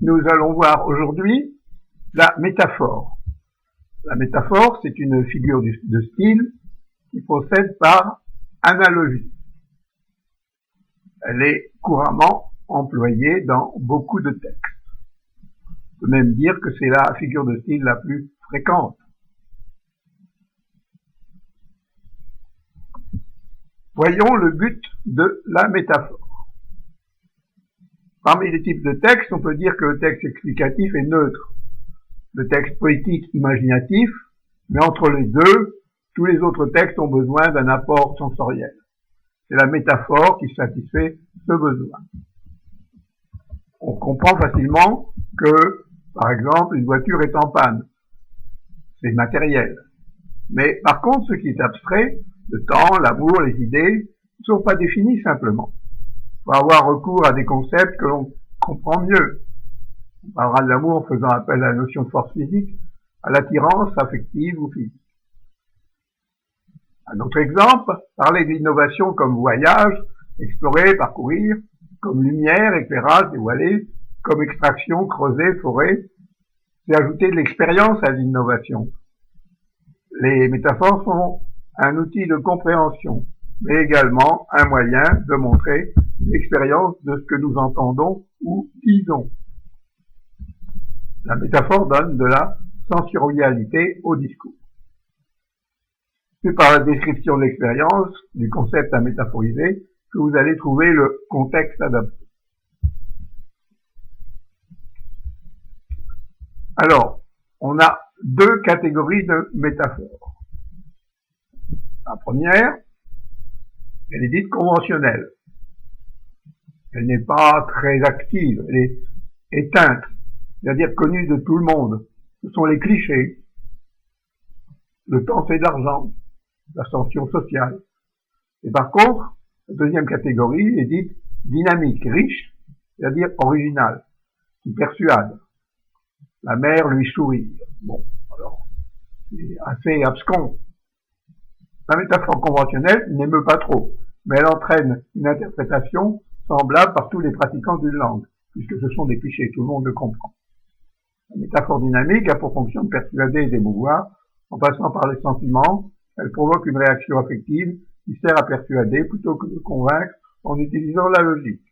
Nous allons voir aujourd'hui la métaphore. La métaphore, c'est une figure de style qui procède par analogie. Elle est couramment employée dans beaucoup de textes. On peut même dire que c'est la figure de style la plus fréquente. Voyons le but de la métaphore. Parmi les types de textes, on peut dire que le texte explicatif est neutre. Le texte poétique imaginatif, mais entre les deux, tous les autres textes ont besoin d'un apport sensoriel. C'est la métaphore qui satisfait ce besoin. On comprend facilement que, par exemple, une voiture est en panne. C'est matériel. Mais par contre, ce qui est abstrait, le temps, l'amour, les idées, ne sont pas définis simplement. Il faut avoir recours à des concepts que l'on comprend mieux. On parlera de l'amour en faisant appel à la notion de force physique, à l'attirance affective ou physique. Un autre exemple, parler de l'innovation comme voyage, explorer, parcourir, comme lumière, éclairage, dévoiler, comme extraction, creuser, forêt, c'est ajouter de l'expérience à l'innovation. Les métaphores sont un outil de compréhension, mais également un moyen de montrer l'expérience de ce que nous entendons ou disons. La métaphore donne de la sensorialité au discours. C'est par la description de l'expérience, du concept à métaphoriser, que vous allez trouver le contexte adapté. Alors, on a deux catégories de métaphores. La première, elle est dite conventionnelle. Elle n'est pas très active, elle est éteinte, c'est-à-dire connue de tout le monde. Ce sont les clichés. Le temps c'est de l'argent, l'ascension sociale. Et par contre, la deuxième catégorie est dite dynamique, riche, c'est-à-dire originale, qui persuade. La mère lui sourit. Bon, alors, c'est assez abscon. La métaphore conventionnelle n'émeut pas trop, mais elle entraîne une interprétation semblable par tous les pratiquants d'une langue, puisque ce sont des clichés, tout le monde le comprend. La métaphore dynamique a pour fonction de persuader et d'émouvoir, en passant par les sentiments, elle provoque une réaction affective qui sert à persuader plutôt que de convaincre en utilisant la logique.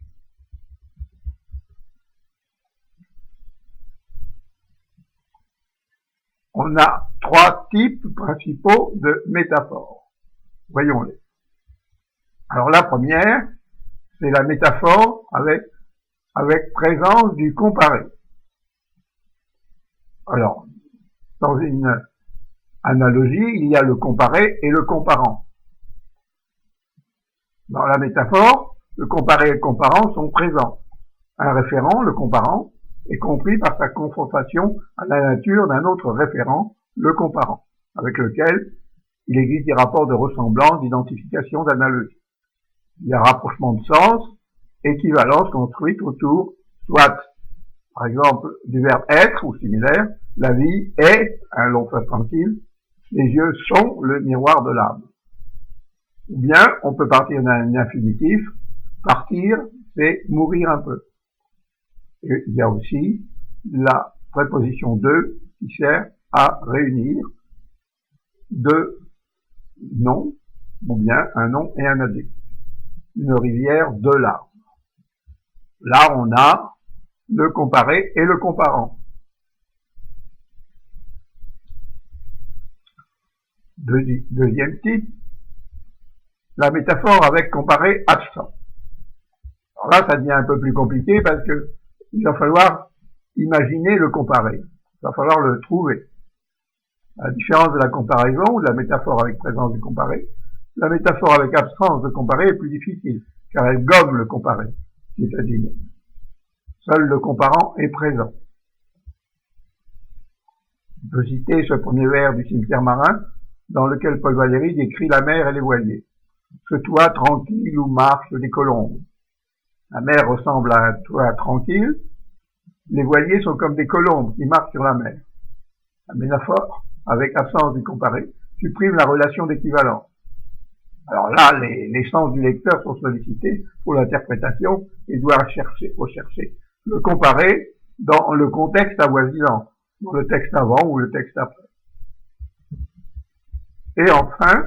On a trois types principaux de métaphores. Voyons-les. Alors la première, c'est la métaphore avec présence du comparé. Alors, dans une analogie, il y a le comparé et le comparant. Dans la métaphore, le comparé et le comparant sont présents. Un référent, le comparant, est compris par sa confrontation à la nature d'un autre référent, le comparant, avec lequel il existe des rapports de ressemblance, d'identification, d'analogie. Il y a rapprochement de sens, équivalence construite autour, soit, par exemple, du verbe être ou similaire, la vie est un long fleuve tranquille, les yeux sont le miroir de l'âme. Ou bien, on peut partir d'un infinitif, partir, c'est mourir un peu. Et il y a aussi la préposition de qui sert à réunir deux noms, ou bien un nom et un adjectif. Une rivière, deux larmes. Là, on a le comparé et le comparant. Deuxième type, la métaphore avec comparé absent. Alors là, ça devient un peu plus compliqué parce que il va falloir imaginer le comparé. Il va falloir le trouver. À la différence de la comparaison, ou de la métaphore avec présence du comparé, la métaphore avec absence de comparé est plus difficile, car elle gomme le comparé, qui est à deviner. Seul le comparant est présent. On peut citer ce premier vers du Cimetière marin, dans lequel Paul Valéry décrit la mer et les voiliers. Ce toit tranquille où marchent des colombes. La mer ressemble à un toit tranquille, les voiliers sont comme des colombes qui marchent sur la mer. La métaphore, avec absence du comparé, supprime la relation d'équivalence. Alors là, les sens du lecteur sont sollicités pour l'interprétation et doivent rechercher le comparé dans le contexte avoisinant, dans le texte avant ou le texte après. Et enfin,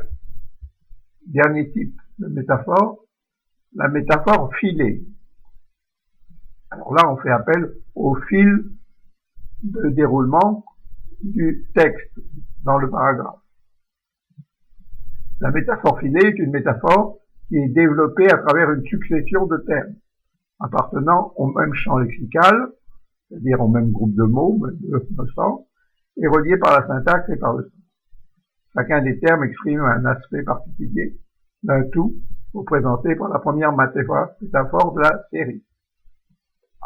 dernier type de métaphore, la métaphore filée. Alors là, on fait appel au fil de déroulement du texte dans le paragraphe. La métaphore filée est une métaphore qui est développée à travers une succession de termes appartenant au même champ lexical, c'est-à-dire au même groupe de mots, de sens, et reliés par la syntaxe et par le sens. Chacun des termes exprime un aspect particulier d'un tout représenté par la première métaphore de la série.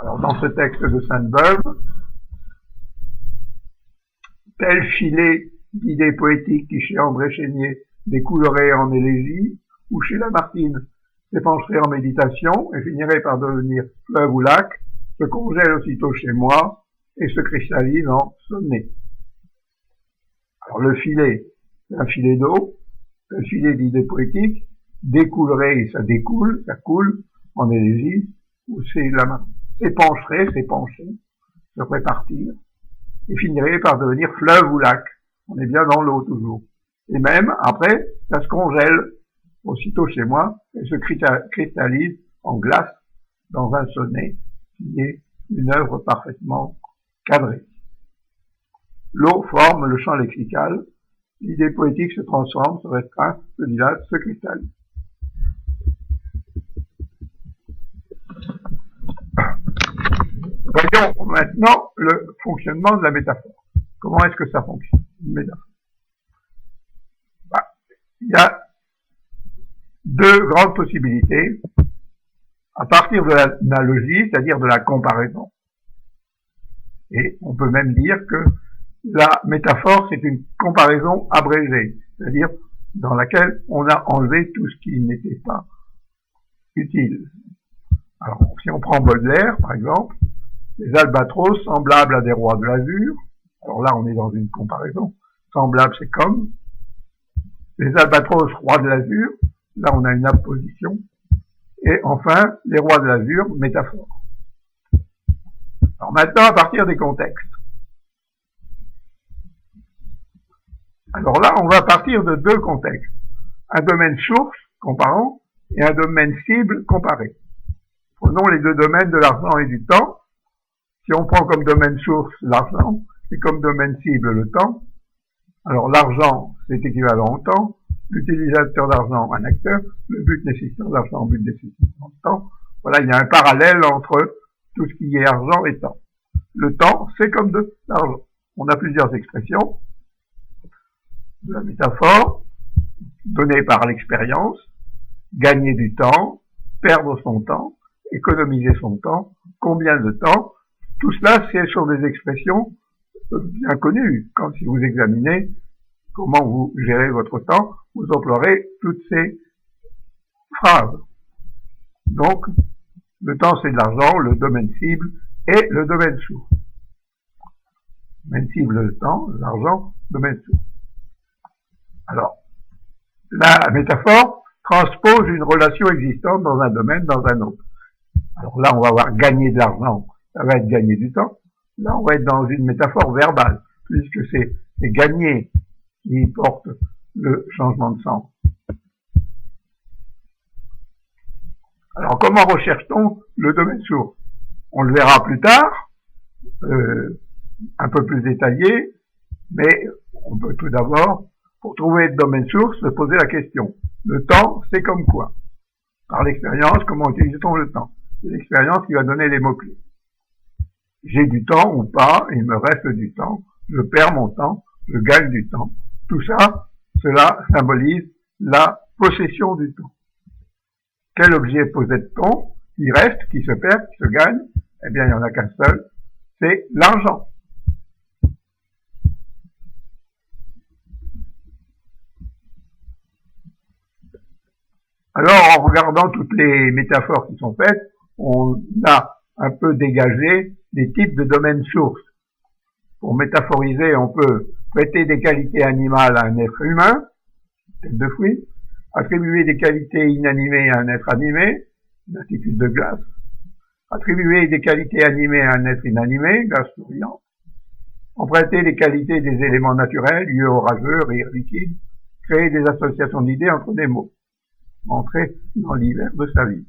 Alors, dans ce texte de Sainte-Beuve, tel filet d'idées poétiques qui chez André Chénier découlerait en élégie, ou chez Lamartine s'épancherait en méditation et finirait par devenir fleuve ou lac, se congèle aussitôt chez moi et se cristallise en sonnet. Alors le filet, c'est un filet d'eau, le filet d'idées poétiques découlerait, et ça découle, ça coule en élégie, ou c'est Lamartine s'épancher, se répartir, et finirait par devenir fleuve ou lac. On est bien dans l'eau toujours. Et même, après, ça se congèle aussitôt chez moi et se cristallise en glace dans un sonnet qui est une œuvre parfaitement cadrée. L'eau forme le champ lexical, l'idée poétique se transforme, se restreint, se dilate, se cristallise. Voyons maintenant le fonctionnement de la métaphore. Comment est-ce que ça fonctionne, une métaphore? Il y a deux grandes possibilités à partir de l'analogie, c'est-à-dire de la comparaison. Et on peut même dire que la métaphore, c'est une comparaison abrégée, c'est-à-dire dans laquelle on a enlevé tout ce qui n'était pas utile. Alors, si on prend Baudelaire, par exemple, les albatros semblables à des rois de l'azur, alors là, on est dans une comparaison. Semblable, c'est comme. Les albatros rois de l'azur, là, on a une apposition. Et enfin, les rois de l'azur, métaphore. Alors maintenant, à partir des contextes. Alors là, on va partir de deux contextes. Un domaine source, comparant, et un domaine cible, comparé. Prenons les deux domaines de l'argent et du temps. Si on prend comme domaine source l'argent, et comme domaine cible le temps, alors l'argent, c'est équivalent au temps, l'utilisateur d'argent, un acteur, le but nécessitant d'argent, but nécessitant de temps. Voilà, il y a un parallèle entre tout ce qui est argent et temps. Le temps, c'est comme de l'argent. On a plusieurs expressions de la métaphore, données par l'expérience, gagner du temps, perdre son temps, économiser son temps, combien de temps. Tout cela, ce sont des expressions bien connues. Quand si vous examinez comment vous gérez votre temps, vous emploierez toutes ces phrases. Donc, le temps, c'est de l'argent, le domaine cible et le domaine source. Domaine cible, le temps, l'argent, domaine source. Alors, la métaphore transpose une relation existante dans un domaine, dans un autre. Alors là, on va avoir gagner de l'argent, ça va être gagner du temps. Là, on va être dans une métaphore verbale, puisque c'est gagner qui porte le changement de sens. Alors, comment recherche-t-on le domaine source? On le verra plus tard, un peu plus détaillé, mais on peut tout d'abord, pour trouver le domaine source, se poser la question. Le temps, c'est comme quoi? Par l'expérience, comment utilise-t-on le temps? C'est l'expérience qui va donner les mots-clés. J'ai du temps ou pas, il me reste du temps, je perds mon temps, je gagne du temps. Tout ça, cela symbolise la possession du temps. Quel objet possède-t-on? Qui reste, qui se perd, qui se gagne? Eh bien, il n'y en a qu'un seul, c'est l'argent. Alors, en regardant toutes les métaphores qui sont faites, on a un peu dégagé des types de domaines sources. Pour métaphoriser, on peut prêter des qualités animales à un être humain, tête de fruit, attribuer des qualités inanimées à un être animé, une attitude de glace, Attribuer des qualités animées à un être inanimé, glace souriante. Emprunter les qualités des éléments naturels, lieux orageux, rire liquide. Créer des associations d'idées entre des mots. Entrer dans l'hiver de sa vie.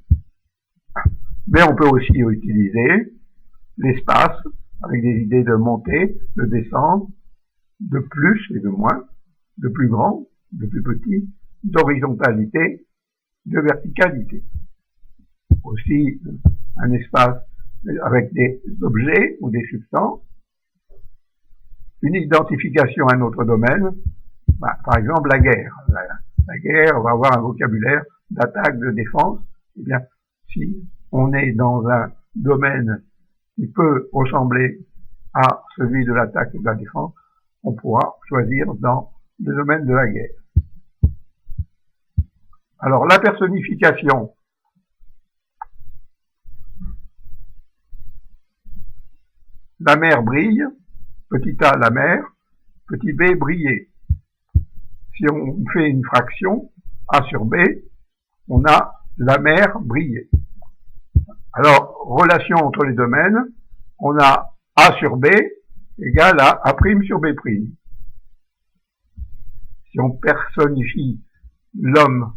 Mais on peut aussi utiliser l'espace, avec des idées de monter, de descendre, de plus et de moins, de plus grand, de plus petit, d'horizontalité, de verticalité. Aussi un espace avec des objets ou des substances, une identification à un autre domaine, par exemple la guerre. La guerre, on va avoir un vocabulaire d'attaque, de défense. Eh bien, si on est dans un domaine qui peut ressembler à celui de l'attaque et de la défense, on pourra choisir dans le domaine de la guerre. Alors, la personnification. La mer brille, petit a, la mer, petit b, briller. Si on fait une fraction, a sur b, on a la mer briller. Alors, relation entre les domaines, on a a sur b égale à a' sur b'. Si on personnifie l'homme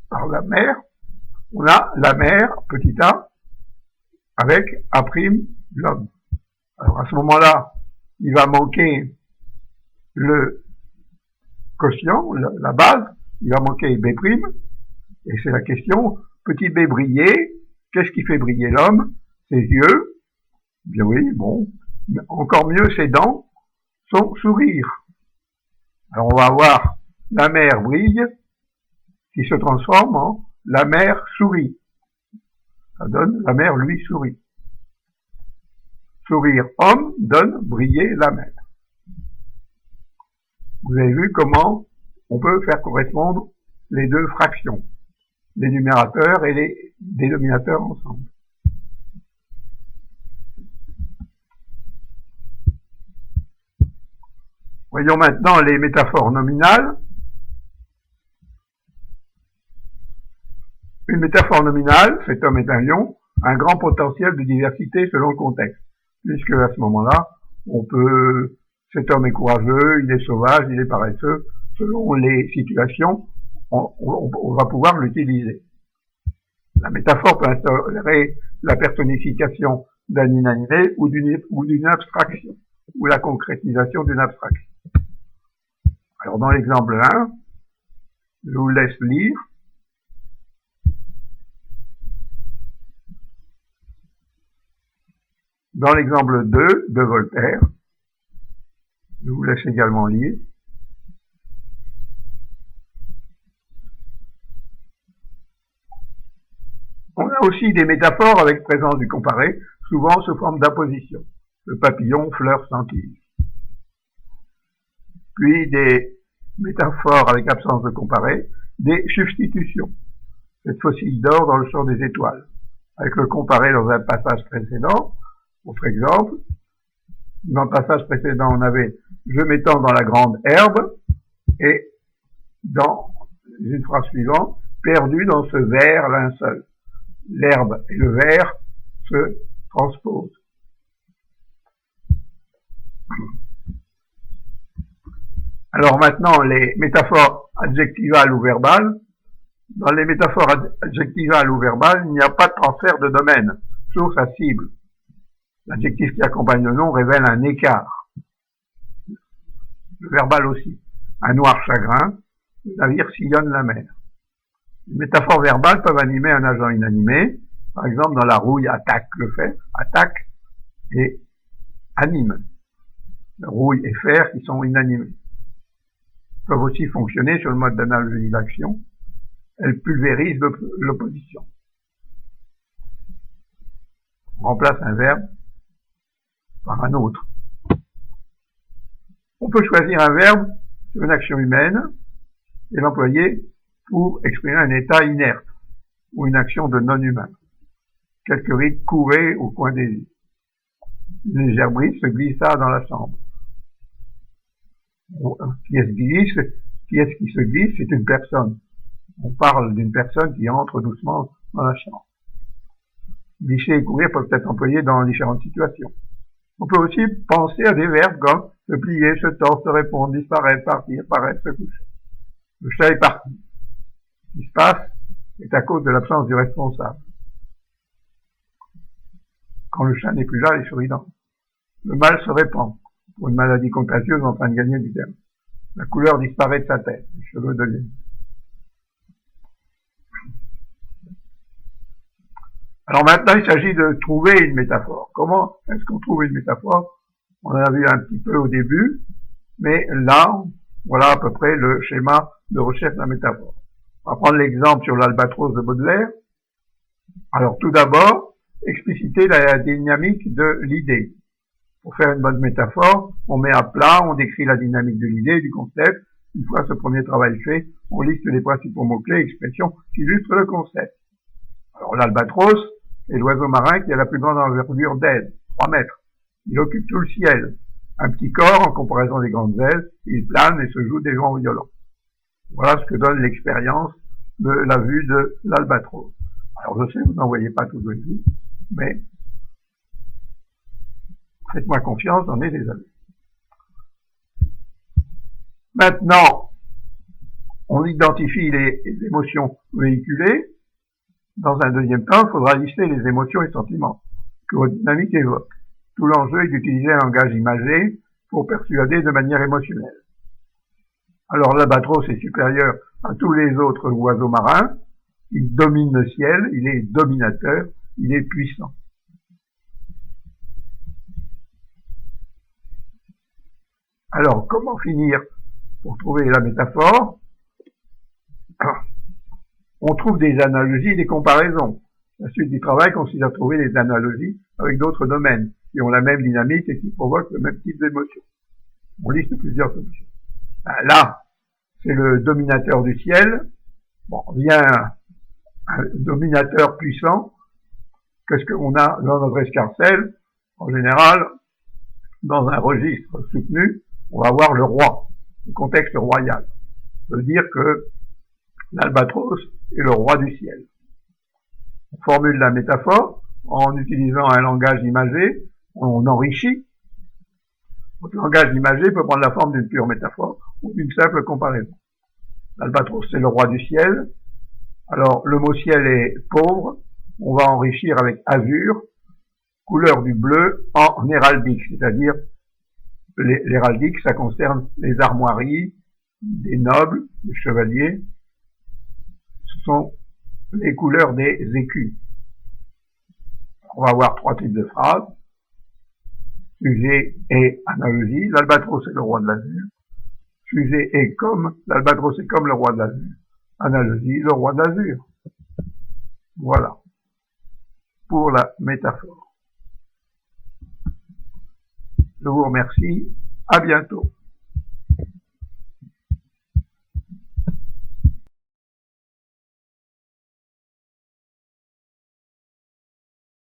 par la mer, on a la mer, petit a, avec a' l'homme. Alors à ce moment-là, il va manquer le quotient, la base, il va manquer b', et c'est la question, petit b briller, qu'est-ce qui fait briller l'homme? Ses yeux, bien oui, bon, encore mieux ses dents, son sourire. Alors on va avoir la mer brille, qui se transforme en la mer sourit. Ça donne la mer lui sourit. Sourire homme donne briller la mer. Vous avez vu comment on peut faire correspondre les deux fractions, les numérateurs et les dénominateurs ensemble. Voyons maintenant les métaphores nominales. Une métaphore nominale, cet homme est un lion, un grand potentiel de diversité selon le contexte. Puisque à ce moment-là, cet homme est courageux, il est sauvage, il est paresseux, selon les situations, on va pouvoir l'utiliser. La métaphore peut instaurer la personnification d'un inanimé ou d'une abstraction, ou la concrétisation d'une abstraction. Alors dans l'exemple 1, je vous laisse lire. Dans l'exemple 2 de Voltaire, je vous laisse également lire. On a aussi des métaphores avec présence du comparé, souvent sous forme d'apposition. Le papillon, fleur sans tige. Puis des métaphores avec absence de comparé, des substitutions. Cette faucille d'or dans le champ des étoiles. Avec le comparé dans un passage précédent, autre exemple, dans le passage précédent, on avait « je m'étends dans la grande herbe » et dans une phrase suivante, « perdu dans ce vert linceul ». L'herbe et le vert se transposent. Alors maintenant, les métaphores adjectivales ou verbales. Dans les métaphores adjectivales ou verbales, il n'y a pas de transfert de domaine, source à cible. L'adjectif qui accompagne le nom révèle un écart. Le verbal aussi. Un noir chagrin, le navire sillonne la mer. Les métaphores verbales peuvent animer un agent inanimé. Par exemple, dans la rouille, attaque le fait, attaque et anime. La rouille et fer qui sont inanimés. Peuvent aussi fonctionner sur le mode d'analogie d'action. Elles pulvérisent l'opposition. On remplace un verbe par un autre. On peut choisir un verbe sur une action humaine et l'employer pour exprimer un état inerte ou une action de non-humain. Quelques rides couraient au coin des yeux. Une légère brise se glissa dans la chambre. Qui est-ce qui se glisse? C'est une personne. On parle d'une personne qui entre doucement dans la chambre. Glisser et courir peuvent être employés dans différentes situations. On peut aussi penser à des verbes comme se plier, se tordre, se répondre, disparaître, partir, paraître, se coucher. Le chat est parti. Ce qui se passe est à cause de l'absence du responsable. Quand le chat n'est plus là, les souris dansent. Le mal se répand pour une maladie contagieuse en train de gagner du terrain. La couleur disparaît de sa tête, les cheveux deviennent. Alors maintenant, il s'agit de trouver une métaphore. Comment est-ce qu'on trouve une métaphore? On en a vu un petit peu au début, mais là, voilà à peu près le schéma de recherche de la métaphore. On va prendre l'exemple sur l'albatros de Baudelaire. Alors tout d'abord, expliciter la dynamique de l'idée. Pour faire une bonne métaphore, on met à plat, on décrit la dynamique de l'idée, du concept. Une fois ce premier travail fait, on liste les principaux mots-clés, expressions qui illustrent le concept. Alors l'albatros est l'oiseau marin qui a la plus grande envergure d'aile, 3 mètres. Il occupe tout le ciel. Un petit corps en comparaison des grandes ailes, il plane et se joue des vents violents. Voilà ce que donne l'expérience de la vue de l'albatros. Alors je sais, vous n'en voyez pas tous les jours, mais faites-moi confiance, j'en ai des amis. Maintenant, on identifie les émotions véhiculées. Dans un deuxième temps, il faudra lister les émotions et sentiments que votre dynamique évoque. Tout l'enjeu est d'utiliser un langage imagé pour persuader de manière émotionnelle. Alors l'albatros est supérieur à tous les autres oiseaux marins. Il domine le ciel, il est dominateur, il est puissant. Alors, comment finir pour trouver la métaphore? On trouve des analogies, des comparaisons. La suite du travail consiste à trouver des analogies avec d'autres domaines qui ont la même dynamique et qui provoquent le même type d'émotion. On liste plusieurs solutions. Là, c'est le dominateur du ciel. Bon, vient un dominateur puissant. Qu'est-ce qu'on a dans notre escarcelle? En général, dans un registre soutenu, on va voir le roi, le contexte royal. Ça veut dire que l'albatros est le roi du ciel. On formule la métaphore en utilisant un langage imagé, on enrichit. Votre langage imagé peut prendre la forme d'une pure métaphore ou d'une simple comparaison. L'albatros, c'est le roi du ciel. Alors, le mot ciel est pauvre. On va enrichir avec azur, couleur du bleu en héraldique, c'est-à-dire l'héraldique, ça concerne les armoiries des nobles, des chevaliers. Ce sont les couleurs des écus. On va avoir 3 types de phrases. Sujet et analogie. L'albatros est le roi de l'azur. Sujet est comme, l'albatros est comme le roi de l'azur. Analogie, le roi de l'azur. Voilà. Pour la métaphore. Je vous remercie. À bientôt.